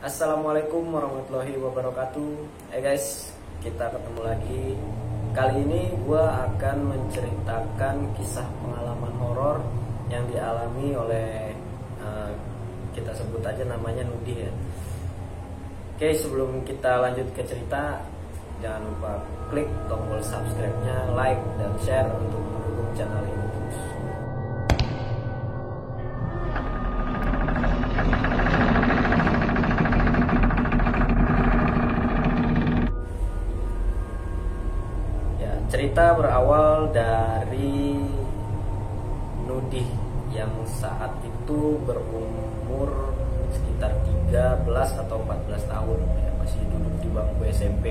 Assalamualaikum warahmatullahi wabarakatuh. Guys, kita ketemu lagi. Kali ini gue akan menceritakan kisah pengalaman horor yang dialami oleh kita sebut aja namanya Nudi ya. Oke, sebelum kita lanjut ke cerita, jangan lupa klik tombol subscribe-nya, like dan share untuk mendukung channel ini terus. Cerita berawal dari Nudi yang saat itu berumur sekitar 13 atau 14 tahun ya, masih duduk di bangku SMP.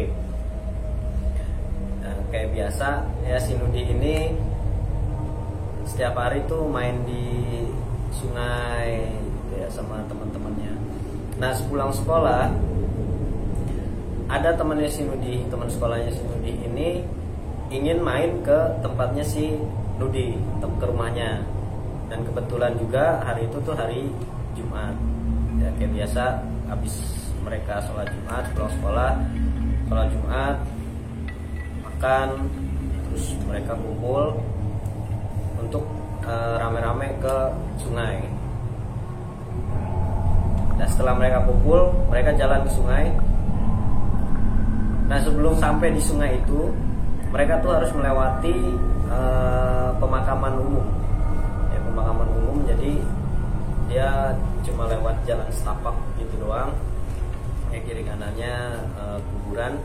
Nah, kayak biasa ya, si Nudi ini setiap hari tuh main di sungai gitu ya sama teman-temannya. Nah, sepulang sekolah ada temannya si Nudi, teman sekolahnya si Nudi ini ingin main ke tempatnya si Nudi, ke rumahnya. Dan kebetulan juga hari itu tuh hari Jumat ya, kayak biasa habis mereka sholat Jumat, pulang sekolah sholat Jumat, makan, terus mereka kumpul untuk rame-rame ke sungai. Dan setelah mereka kumpul, mereka jalan ke sungai. Nah, sebelum sampai di sungai itu, mereka tuh harus melewati pemakaman umum ya, pemakaman umum. Jadi dia cuma lewat jalan setapak gitu doang ya, kiri kanannya kuburan.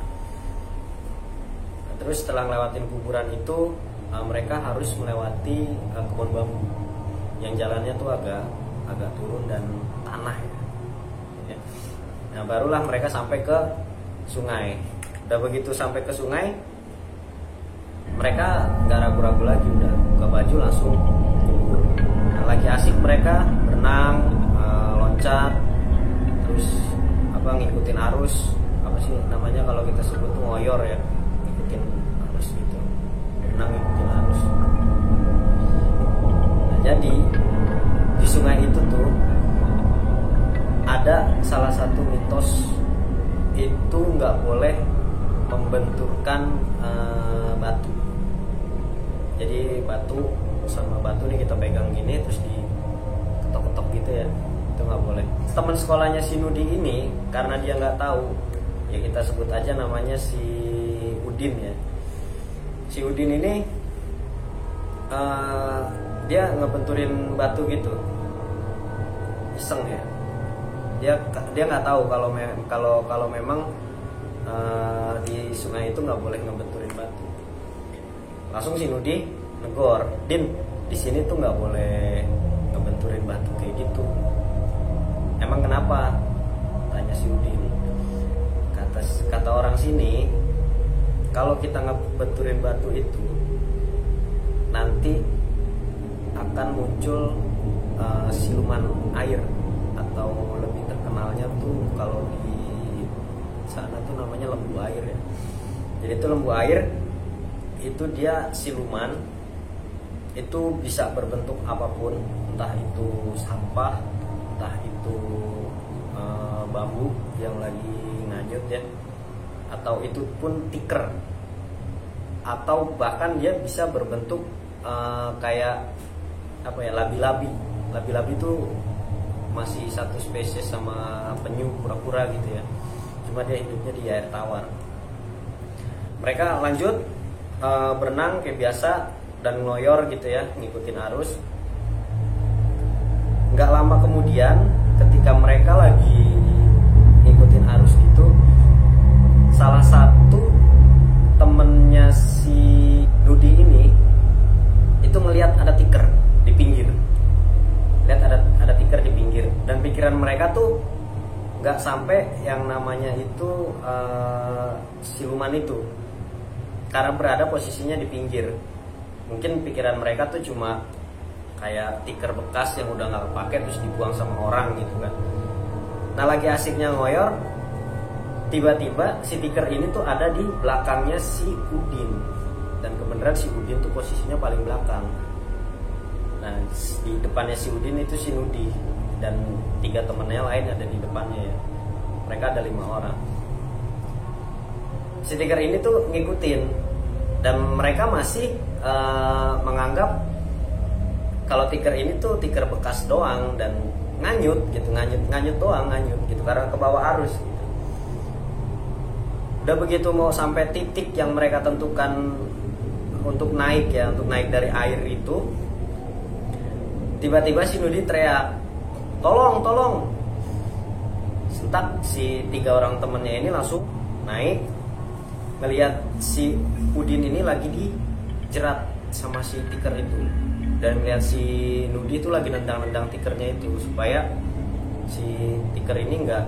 Nah, terus setelah ngelewatin kuburan itu mereka harus melewati kebun bambu yang jalannya tuh agak turun dan tanah ya. Nah, barulah mereka sampai ke sungai. Udah begitu sampai ke sungai, mereka nggak ragu-ragu lagi, udah buka baju langsung nyebur. Nah, lagi asik mereka berenang, loncat, terus ngikutin arus, apa sih namanya kalau kita sebut tuh ngoyor ya, ngikutin arus gitu, berenang ngikutin arus. Nah, jadi di sungai itu tuh ada salah satu mitos, itu nggak boleh membenturkan batu. Jadi batu sama batu nih kita pegang gini terus diketok-ketok gitu ya, itu nggak boleh. Teman sekolahnya si Nudi ini, karena dia nggak tahu ya, kita sebut aja namanya si Udin ya. Si Udin ini dia ngebenturin batu gitu, iseng ya. Dia nggak tahu kalau memang di sungai itu nggak boleh ngebenturin batu. Langsung si Nudi negor, "Din, di sini tuh nggak boleh ngebenturin batu kayak gitu." "Emang kenapa?" tanya si Udin. Kata orang sini, kalau kita ngebenturin batu itu nanti akan muncul siluman air, atau lebih terkenalnya tuh kalau di sana tuh namanya lembu air ya. Jadi itu lembu air itu dia siluman, itu bisa berbentuk apapun, entah itu sampah, entah itu bambu yang lagi nganyut ya, atau itu pun tiker, atau bahkan dia bisa berbentuk kayak apa ya, labi-labi. Labi-labi itu masih satu spesies sama penyu kura-kura gitu ya, cuma dia hidupnya di air tawar. Mereka lanjut berenang kayak biasa dan ngoyor gitu ya, ngikutin arus. Nggak lama kemudian, ketika mereka lagi ngikutin arus itu, salah satu temennya si Nudi ini itu melihat ada tiker di pinggir. Lihat ada tiker di pinggir, dan pikiran mereka tuh nggak sampai yang namanya itu siluman itu, karena berada posisinya di pinggir. Mungkin pikiran mereka tuh cuma kayak tiker bekas yang udah nggak kepake terus dibuang sama orang gitu kan. Nah, lagi asiknya ngoyor, tiba-tiba si tiker ini tuh ada di belakangnya si Udin, dan kebenaran si Udin tuh posisinya paling belakang. Nah, di depannya si Udin itu si Nudi dan 3 temennya lain ada di depannya ya. Mereka ada 5 orang. Si Tiker ini tuh ngikutin, dan mereka masih menganggap kalau Tiker ini tuh Tiker bekas doang dan nganyut gitu, nganyut doang, nganyut gitu karena ke bawah arus gitu. Udah begitu mau sampai titik yang mereka tentukan untuk naik ya, untuk naik dari air itu, tiba-tiba si Nudi teriak, tolong, tolong. Sentak si 3 orang temennya ini langsung naik, ngelihat si Udin ini lagi dijerat sama si Tiker itu, dan melihat si Nudi itu lagi nendang-nendang Tikernya itu supaya si Tiker ini nggak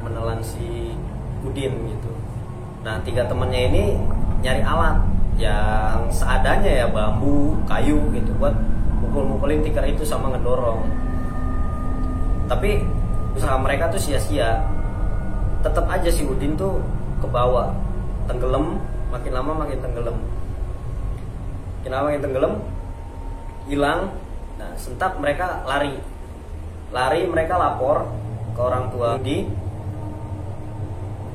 menelan si Udin gitu. Nah 3 temennya ini nyari alat yang seadanya ya, bambu, kayu gitu buat mukul-mukulin Tiker itu sama ngedorong. Tapi usaha mereka tuh sia-sia. Tetap aja si Udin tuh ke bawah, tenggelam, makin lama makin tenggelam. Makin lama makin tenggelam, hilang. Nah, sentak mereka lari. Mereka lapor ke orang tua Nudi.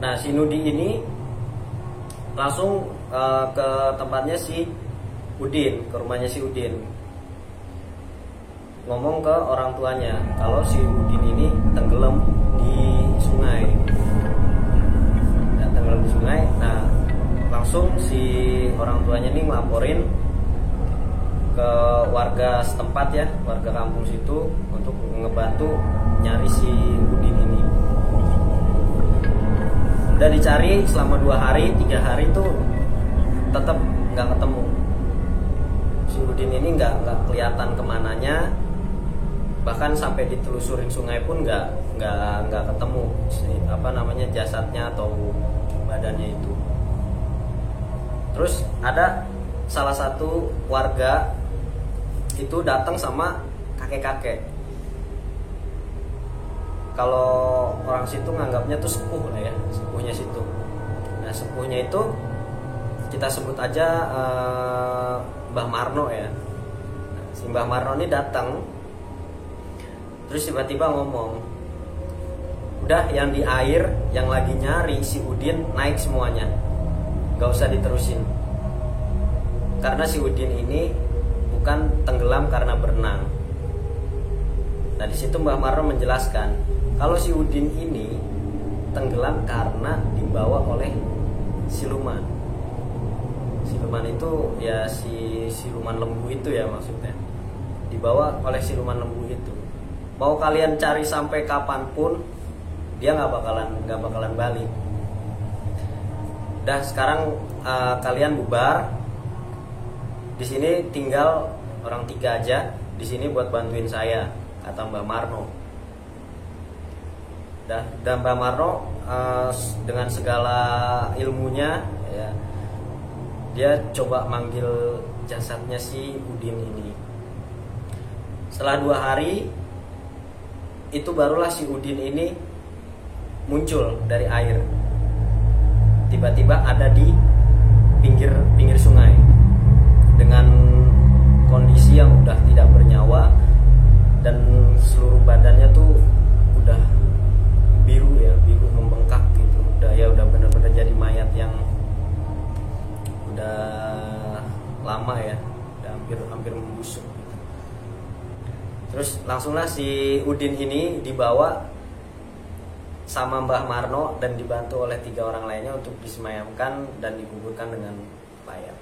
Nah, si Nudi ini langsung ke tempatnya si Udin, ke rumahnya si Udin. Ngomong ke orang tuanya kalau si Udin ini tenggelam di sungai. Tenggelam di sungai. Nah, langsung si orang tuanya ini ngelaporin ke warga setempat ya, warga kampung situ untuk ngebantu nyari si Udin ini. Udah dicari selama 2 hari, 3 hari tuh tetap nggak ketemu. Si Udin ini nggak kelihatan kemananya, bahkan sampai ditelusurin sungai pun nggak ketemu jasadnya atau badannya itu. Terus ada salah satu warga itu datang sama kakek-kakek. Kalau orang situ nganggapnya tuh sepuh lah ya, sepuhnya situ. Nah sepuhnya itu kita sebut aja Mbah Marno ya. Nah, si Mbah Marno ini datang, terus tiba-tiba ngomong, udah yang di air yang lagi nyari si Udin naik semuanya, gak usah diterusin. Karena si Udin ini bukan tenggelam karena berenang. Nah di situ Mbah Marno menjelaskan kalau si Udin ini tenggelam karena dibawa oleh siluman. Siluman itu ya si siluman lembu itu ya maksudnya. Dibawa oleh siluman lembu itu. Mau kalian cari sampai kapanpun dia nggak bakalan balik. Dah sekarang kalian bubar. Di sini tinggal orang 3 aja di sini buat bantuin saya, kata Mbah Marno. Dan Mbah Marno dengan segala ilmunya ya, dia coba manggil jasadnya si Udin ini. Setelah 2 hari itu barulah si Udin ini muncul dari air. Tiba-tiba ada di pinggir sungai dengan kondisi yang udah tidak bernyawa dan seluruh badannya tuh udah biru membengkak gitu. Udah benar-benar jadi mayat yang udah lama ya, udah hampir membusuk gitu. Terus langsunglah si Udin ini dibawa sama Mbah Marno dan dibantu oleh 3 orang lainnya untuk disemayamkan dan dikuburkan dengan layak.